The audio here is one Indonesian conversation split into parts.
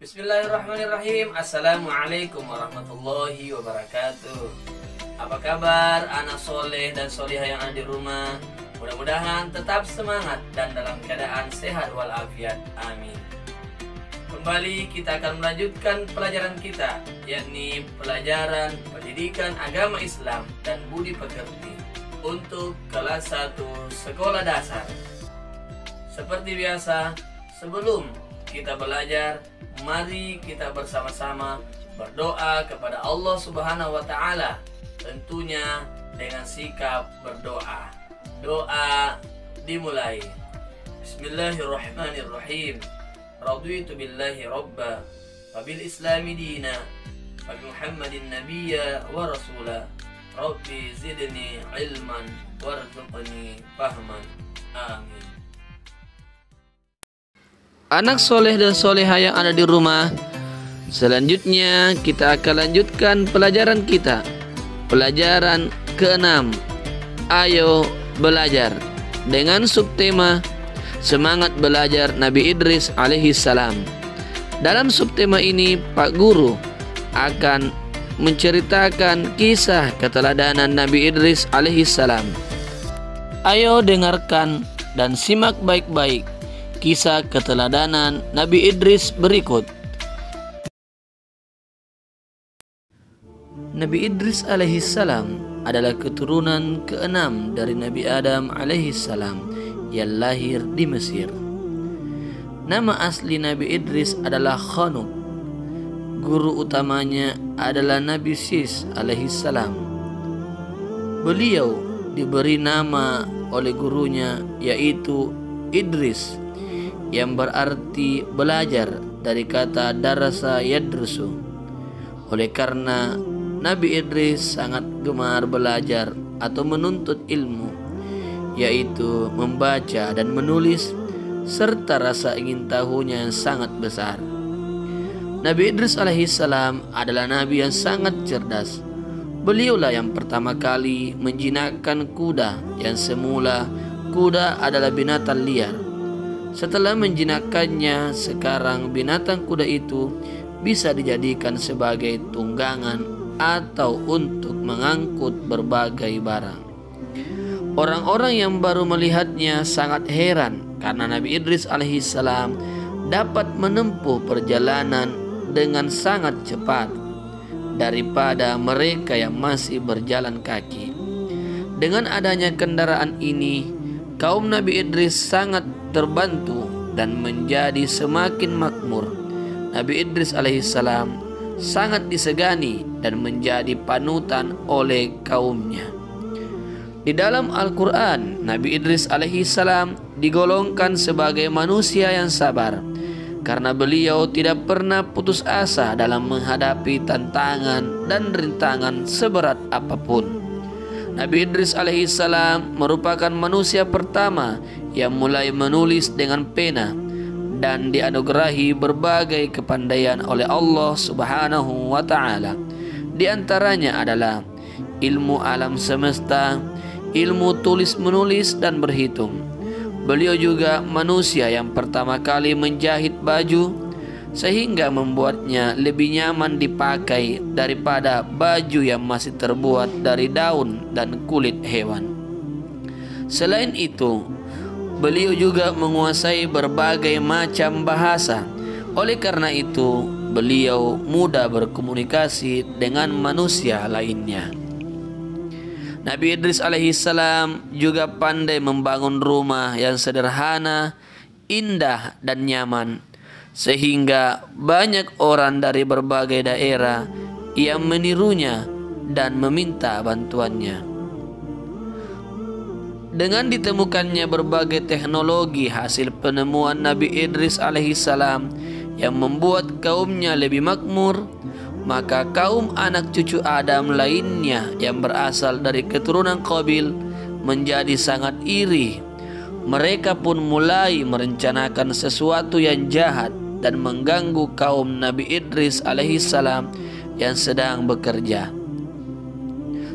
Bismillahirrahmanirrahim. Assalamualaikum warahmatullahi wabarakatuh. Apa kabar anak soleh dan solihah yang ada di rumah? Mudah-mudahan tetap semangat dan dalam keadaan sehat walafiat. Amin. Kembali kita akan melanjutkan pelajaran kita, yakni pelajaran pendidikan agama Islam dan budi pekerti untuk kelas 1 sekolah dasar. Seperti biasa, sebelum kita belajar, mari kita bersama-sama berdoa kepada Allah Subhanahu wa Ta'ala, tentunya dengan sikap berdoa. Doa dimulai. Bismillahirrahmanirrahim. Raditu billahi rabba wa bil islami dina wa bi Muhammadin nabiyya wa rasula. Rabbi zidni ilman warzuqni fahman. Amin. Anak soleh dan soleha yang ada di rumah, selanjutnya kita akan lanjutkan pelajaran kita. Pelajaran ke-6, ayo belajar, dengan subtema semangat belajar Nabi Idris alaihissalam. Dalam subtema ini Pak Guru akan menceritakan kisah keteladanan Nabi Idris alaihissalam. Ayo dengarkan dan simak baik-baik kisah keteladanan Nabi Idris berikut. Nabi Idris alaihissalam adalah keturunan ke-6 dari Nabi Adam alaihissalam yang lahir di Mesir. Nama asli Nabi Idris adalah Khanuk. Guru utamanya adalah Nabi Sis alaihissalam. Beliau diberi nama oleh gurunya yaitu Idris, yang berarti belajar dari kata darasa yadrusu. Oleh karena Nabi Idris sangat gemar belajar atau menuntut ilmu, yaitu membaca dan menulis, serta rasa ingin tahunya yang sangat besar. Nabi Idris alaihissalam adalah nabi yang sangat cerdas. Beliaulah yang pertama kali menjinakkan kuda, yang semula kuda adalah binatang liar. Setelah menjinakkannya, sekarang binatang kuda itu bisa dijadikan sebagai tunggangan atau untuk mengangkut berbagai barang. Orang-orang yang baru melihatnya sangat heran karena Nabi Idris alaihissalam dapat menempuh perjalanan dengan sangat cepat daripada mereka yang masih berjalan kaki. Dengan adanya kendaraan ini, kaum Nabi Idris sangat terbantu dan menjadi semakin makmur. Nabi Idris alaihissalam sangat disegani dan menjadi panutan oleh kaumnya. Di dalam Al-Quran, Nabi Idris alaihissalam digolongkan sebagai manusia yang sabar, karena beliau tidak pernah putus asa dalam menghadapi tantangan dan rintangan seberat apapun. Nabi Idris alaihissalam merupakan manusia pertama yang mulai menulis dengan pena dan dianugerahi berbagai kepandaian oleh Allah Subhanahu wa Ta'ala. Di antaranya adalah ilmu alam semesta, ilmu tulis menulis dan berhitung. Beliau juga manusia yang pertama kali menjahit baju, sehingga membuatnya lebih nyaman dipakai daripada baju yang masih terbuat dari daun dan kulit hewan. Selain itu, beliau juga menguasai berbagai macam bahasa. Oleh karena itu, beliau mudah berkomunikasi dengan manusia lainnya. Nabi Idris alaihissalam juga pandai membangun rumah yang sederhana, indah dan nyaman, sehingga banyak orang dari berbagai daerah yang menirunya dan meminta bantuannya. Dengan ditemukannya berbagai teknologi hasil penemuan Nabi Idris alaihissalam yang membuat kaumnya lebih makmur, maka kaum anak cucu Adam lainnya yang berasal dari keturunan Qabil menjadi sangat iri. Mereka pun mulai merencanakan sesuatu yang jahat dan mengganggu kaum Nabi Idris alaihissalam yang sedang bekerja.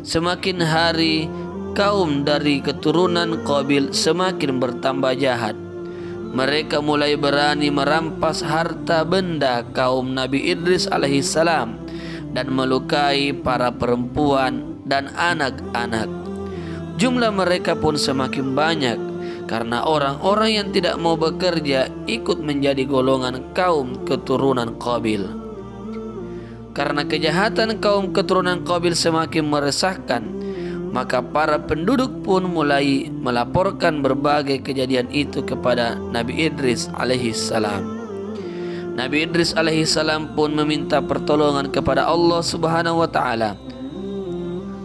Semakin hari, kaum dari keturunan Qabil semakin bertambah jahat. mereka mulai berani merampas harta benda kaum Nabi Idris alaihissalam dan melukai para perempuan dan anak-anak. Jumlah mereka pun semakin banyak karena orang-orang yang tidak mau bekerja ikut menjadi golongan kaum keturunan Qabil. Karena kejahatan kaum keturunan Qabil semakin meresahkan, maka para penduduk pun mulai melaporkan berbagai kejadian itu kepada Nabi Idris alaihissalam. Nabi Idris alaihissalam pun meminta pertolongan kepada Allah Subhanahu wa taala.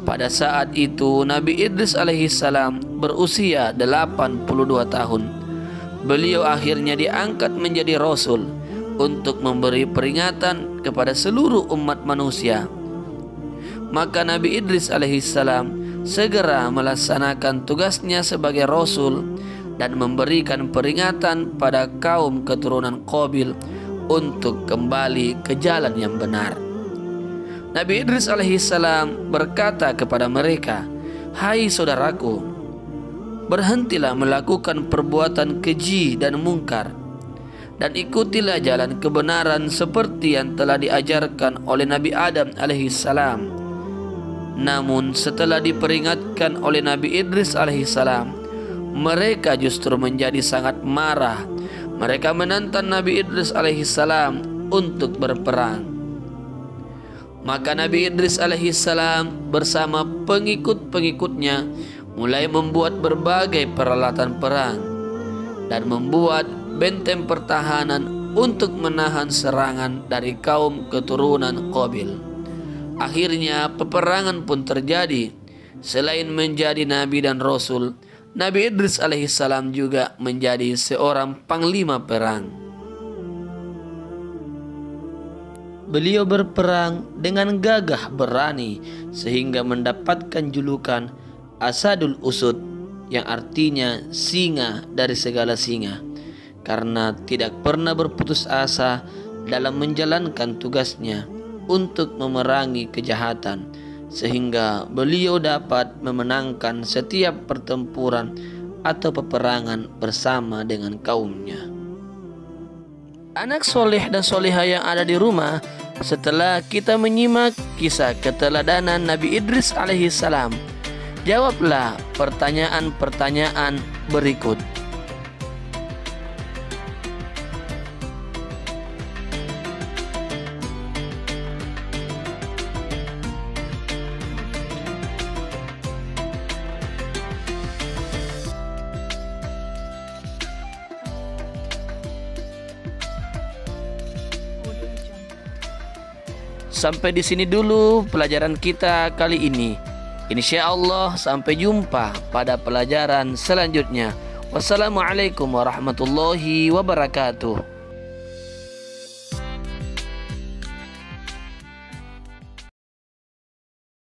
Pada saat itu Nabi Idris alaihissalam berusia 82 tahun. Beliau akhirnya diangkat menjadi rasul untuk memberi peringatan kepada seluruh umat manusia. Maka Nabi Idris alaihissalam segera melaksanakan tugasnya sebagai rasul dan memberikan peringatan pada kaum keturunan Qabil untuk kembali ke jalan yang benar. Nabi Idris alaihissalam berkata kepada mereka, "Hai saudaraku, berhentilah melakukan perbuatan keji dan mungkar, dan ikutilah jalan kebenaran seperti yang telah diajarkan oleh Nabi Adam alaihissalam." Namun setelah diperingatkan oleh Nabi Idris alaihissalam, mereka justru menjadi sangat marah. Mereka menantang Nabi Idris alaihissalam untuk berperang. Maka Nabi Idris alaihissalam bersama pengikut-pengikutnya mulai membuat berbagai peralatan perang dan membuat benteng pertahanan untuk menahan serangan dari kaum keturunan Qabil. Akhirnya peperangan pun terjadi. Selain menjadi nabi dan rasul, Nabi Idris alaihissalam juga menjadi seorang panglima perang. Beliau berperang dengan gagah berani sehingga mendapatkan julukan Asadul Usud, yang artinya singa dari segala singa, karena tidak pernah berputus asa dalam menjalankan tugasnya untuk memerangi kejahatan, sehingga beliau dapat memenangkan setiap pertempuran atau peperangan bersama dengan kaumnya. Anak soleh dan soleha yang ada di rumah, setelah kita menyimak kisah keteladanan Nabi Idris alaihissalam, jawablah pertanyaan-pertanyaan berikut. Sampai di sini dulu pelajaran kita kali ini. Insya Allah sampai jumpa pada pelajaran selanjutnya. Wassalamualaikum warahmatullahi wabarakatuh.